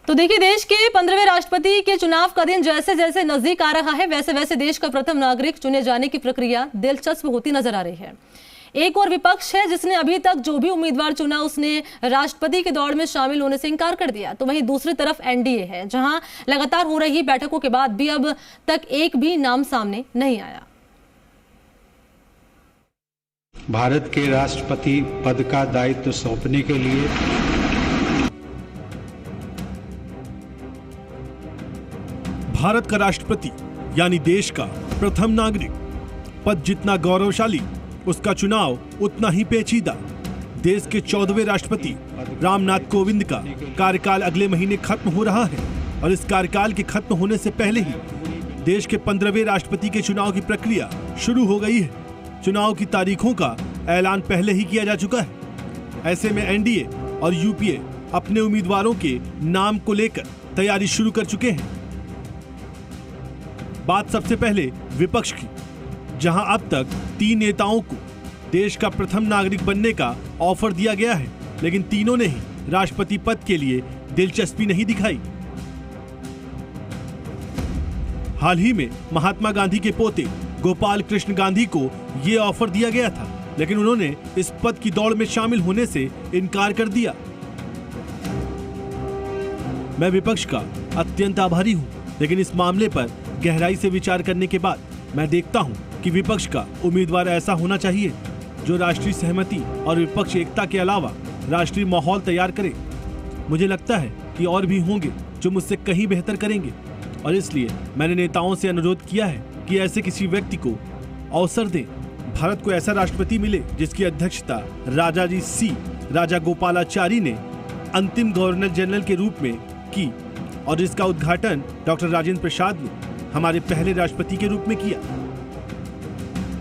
तो देखिए, देश के 15वें राष्ट्रपति के चुनाव का दिन जैसे जैसे नजदीक आ रहा है, वैसे वैसे देश का प्रथम नागरिक चुने जाने की प्रक्रिया दिलचस्प होती नजर आ रही है। एक और विपक्ष है जिसने अभी तक जो भी उम्मीदवार चुना उसने राष्ट्रपति के दौड़ में शामिल होने से इनकार कर दिया। तो वहीं दूसरी तरफ एनडीए है, जहां लगातार हो रही बैठकों के बाद भी अब तक एक भी नाम सामने नहीं आया। भारत के राष्ट्रपति पद का दायित्व सौंपने के लिए भारत का राष्ट्रपति यानी देश का प्रथम नागरिक पद जितना गौरवशाली, उसका चुनाव उतना ही पेचीदा। देश के 14वें राष्ट्रपति रामनाथ कोविंद का कार्यकाल अगले महीने खत्म हो रहा है और इस कार्यकाल के खत्म होने से पहले ही देश के 15वें राष्ट्रपति के चुनाव की प्रक्रिया शुरू हो गई है। चुनाव की तारीखों का ऐलान पहले ही किया जा चुका है। ऐसे में एनडीए और यूपीए अपने उम्मीदवारों के नाम को लेकर तैयारी शुरू कर चुके हैं। बात सबसे पहले विपक्ष की, जहां अब तक 3 नेताओं को देश का प्रथम नागरिक बनने का ऑफर दिया गया है, लेकिन तीनों ने ही राष्ट्रपति पद के लिए दिलचस्पी नहीं दिखाई। हाल ही में महात्मा गांधी के पोते गोपाल कृष्ण गांधी को यह ऑफर दिया गया था, लेकिन उन्होंने इस पद की दौड़ में शामिल होने से इनकार कर दिया। मैं विपक्ष का अत्यंत आभारी हूं, लेकिन इस मामले पर गहराई से विचार करने के बाद मैं देखता हूं कि विपक्ष का उम्मीदवार ऐसा होना चाहिए जो राष्ट्रीय सहमति और विपक्ष एकता के अलावा राष्ट्रीय माहौल तैयार करे। मुझे लगता है कि और भी होंगे जो मुझसे कहीं बेहतर करेंगे, और इसलिए मैंने नेताओं से अनुरोध किया है कि ऐसे किसी व्यक्ति को अवसर दें। भारत को ऐसा राष्ट्रपति मिले जिसकी अध्यक्षता राजाजी सी राजागोपालाचारी ने अंतिम गवर्नर जनरल के रूप में की और जिसका उद्घाटन डॉक्टर राजेंद्र प्रसाद ने हमारे पहले राष्ट्रपति के रूप में किया।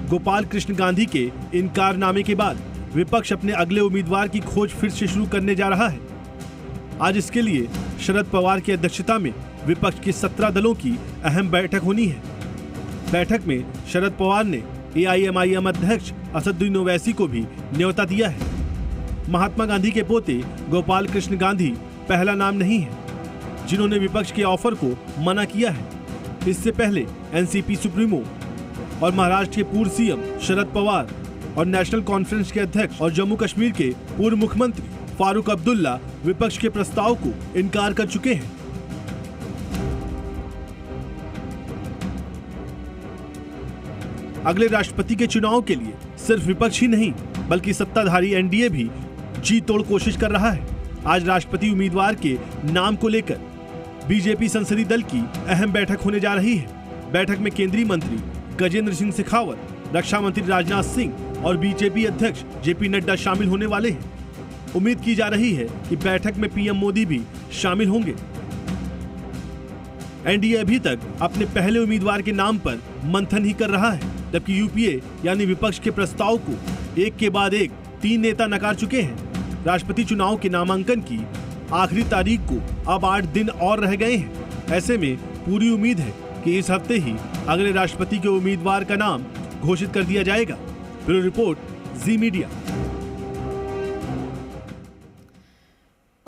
गोपाल कृष्ण गांधी के इनकारनामे के बाद विपक्ष अपने अगले उम्मीदवार की खोज फिर से शुरू करने जा रहा है। आज इसके लिए शरद पवार की अध्यक्षता में विपक्ष के 17 दलों की अहम बैठक होनी है। बैठक में शरद पवार ने एआईएमआईएम अध्यक्ष असदुद्दीन ओवैसी को भी न्योता दिया है। महात्मा गांधी के पोते गोपाल कृष्ण गांधी पहला नाम नहीं है जिन्होंने विपक्ष के ऑफर को मना किया है। इससे पहले एनसीपी सुप्रीमो और महाराष्ट्र के पूर्व सीएम शरद पवार और नेशनल कॉन्फ्रेंस के अध्यक्ष और जम्मू कश्मीर के पूर्व मुख्यमंत्री फारूक अब्दुल्ला विपक्ष के प्रस्ताव को इनकार कर चुके हैं। अगले राष्ट्रपति के चुनाव के लिए सिर्फ विपक्ष ही नहीं बल्कि सत्ताधारी एनडीए भी जी तोड़ कोशिश कर रहा है। आज राष्ट्रपति उम्मीदवार के नाम को लेकर बीजेपी संसदीय दल की अहम बैठक होने जा रही है। बैठक में केंद्रीय मंत्री गजेंद्र सिंह शेखावत, रक्षा मंत्री राजनाथ सिंह और बीजेपी अध्यक्ष जेपी नड्डा शामिल होने वाले हैं। उम्मीद की जा रही है कि बैठक में पीएम मोदी भी शामिल होंगे। एनडीए अभी तक अपने पहले उम्मीदवार के नाम पर मंथन ही कर रहा है, जबकि यूपीए यानी विपक्ष के प्रस्ताव को एक के बाद एक 3 नेता नकार चुके हैं। राष्ट्रपति चुनाव के नामांकन की आखिरी तारीख को अब 8 दिन और रह गए हैं। ऐसे में पूरी उम्मीद है कि इस हफ्ते ही अगले राष्ट्रपति के उम्मीदवार का नाम घोषित कर दिया जाएगा। ब्यूरो रिपोर्ट, जी मीडिया।